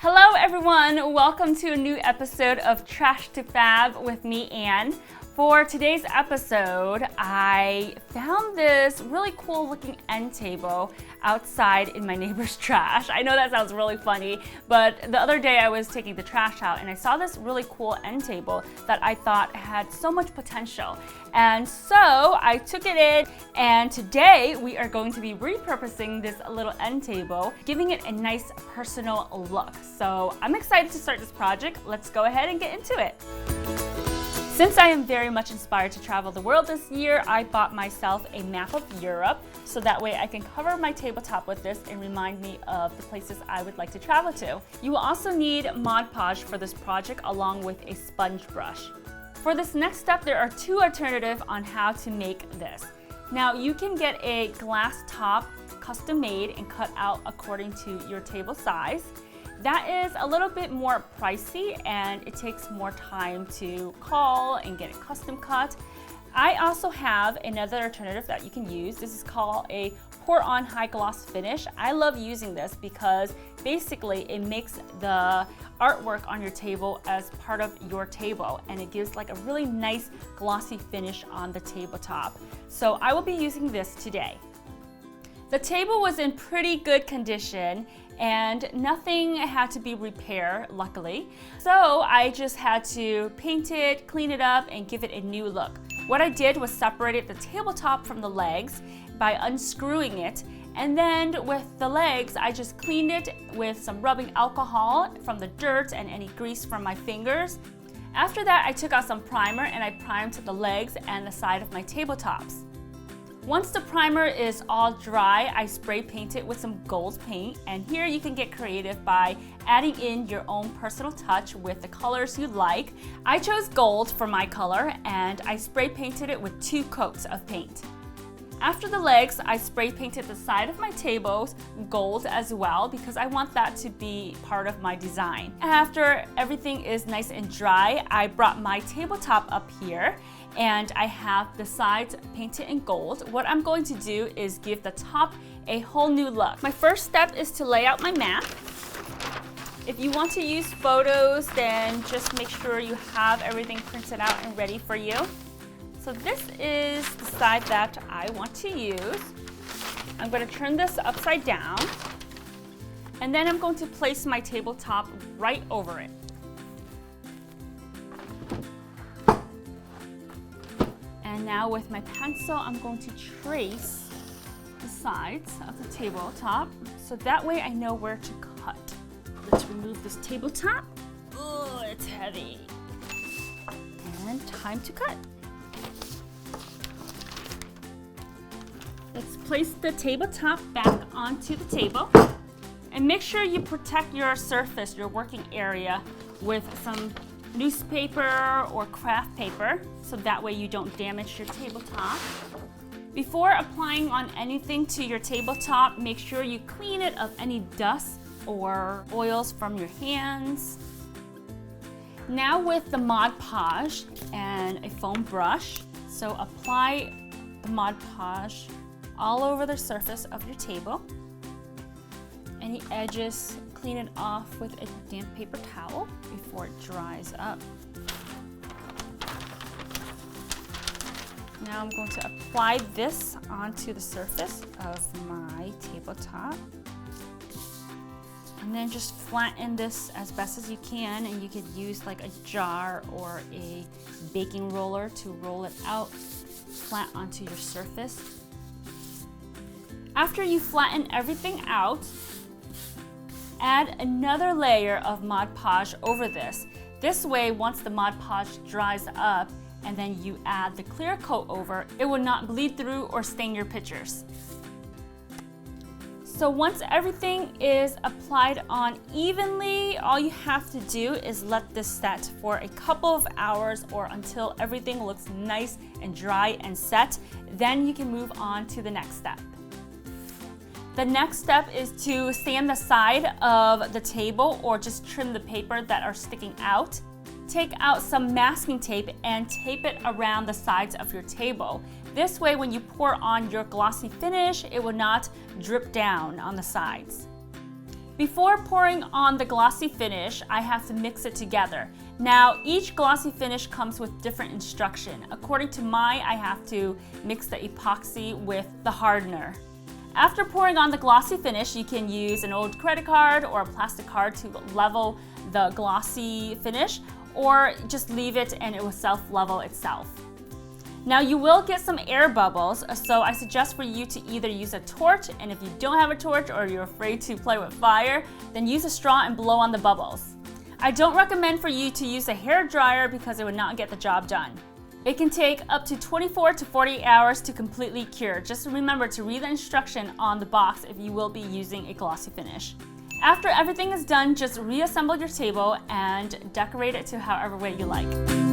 Hello everyone, welcome to a new episode of Trash to Fab with me, Anne. For today's episode, I found this really cool looking end table outside in my neighbor's trash. I know that sounds really funny, but the other day I was taking the trash out and I saw this really cool end table that I thought had so much potential. And so I took it in, and today we are going to be repurposing this little end table, giving it a nice personal look. So I'm excited to start this project. Let's go ahead and get into it. Since I am very much inspired to travel the world this year, I bought myself a map of Europe so that way I can cover my tabletop with this and remind me of the places I would like to travel to. You will also need Mod Podge for this project along with a sponge brush. For this next step, there are two alternatives on how to make this. Now you can get a glass top custom made and cut out according to your table size. That is a little bit more pricey and it takes more time to call and get it custom cut. I also have another alternative that you can use. This is called a pour on high gloss finish. I love using this because basically it makes the artwork on your table as part of your table, and it gives like a really nice glossy finish on the tabletop. So I will be using this today. The table was in pretty good condition and nothing had to be repaired, luckily. So I just had to paint it, clean it up, and give it a new look. What I did was separated the tabletop from the legs by unscrewing it, and then with the legs, I just cleaned it with some rubbing alcohol from the dirt and any grease from my fingers. After that, I took out some primer and I primed the legs and the side of my tabletops. Once the primer is all dry, I spray paint it with some gold paint, and here you can get creative by adding in your own personal touch with the colors you like. I chose gold for my color and I spray painted it with 2 coats of paint. After the legs, I spray painted the side of my tables gold as well because I want that to be part of my design. After everything is nice and dry, I brought my tabletop up here and I have the sides painted in gold. What I'm going to do is give the top a whole new look. My first step is to lay out my map. If you want to use photos, then just make sure you have everything printed out and ready for you. So this is the side that I want to use. I'm going to turn this upside down, and then I'm going to place my tabletop right over it. And now with my pencil, I'm going to trace the sides of the tabletop so that way I know where to cut. Let's remove this tabletop. Oh, it's heavy. And time to cut. Let's place the tabletop back onto the table and make sure you protect your surface, your working area, with some newspaper or craft paper so that way you don't damage your tabletop. Before applying on anything to your tabletop, make sure you clean it of any dust or oils from your hands. Now with the Mod Podge and a foam brush, so apply the Mod Podge all over the surface of your table. Any edges, clean it off with a damp paper towel before it dries up. Now I'm going to apply this onto the surface of my tabletop. And then just flatten this as best as you can, and you could use like a jar or a baking roller to roll it out flat onto your surface. After you flatten everything out, add another layer of Mod Podge over this. This way, once the Mod Podge dries up and then you add the clear coat over, it will not bleed through or stain your pictures. So once everything is applied on evenly, all you have to do is let this set for a couple of hours or until everything looks nice and dry and set. Then you can move on to the next step. The next step is to sand the side of the table or just trim the paper that are sticking out. Take out some masking tape and tape it around the sides of your table. This way, when you pour on your glossy finish, it will not drip down on the sides. Before pouring on the glossy finish, I have to mix it together. Now, each glossy finish comes with different instruction. According to mine, I have to mix the epoxy with the hardener. After pouring on the glossy finish, you can use an old credit card or a plastic card to level the glossy finish, or just leave it and it will self-level itself. Now you will get some air bubbles, so I suggest for you to either use a torch, and if you don't have a torch or you're afraid to play with fire, then use a straw and blow on the bubbles. I don't recommend for you to use a hair dryer because it would not get the job done. It can take up to 24 to 48 hours to completely cure. Just remember to read the instruction on the box if you will be using a glossy finish. After everything is done, just reassemble your table and decorate it to however way you like.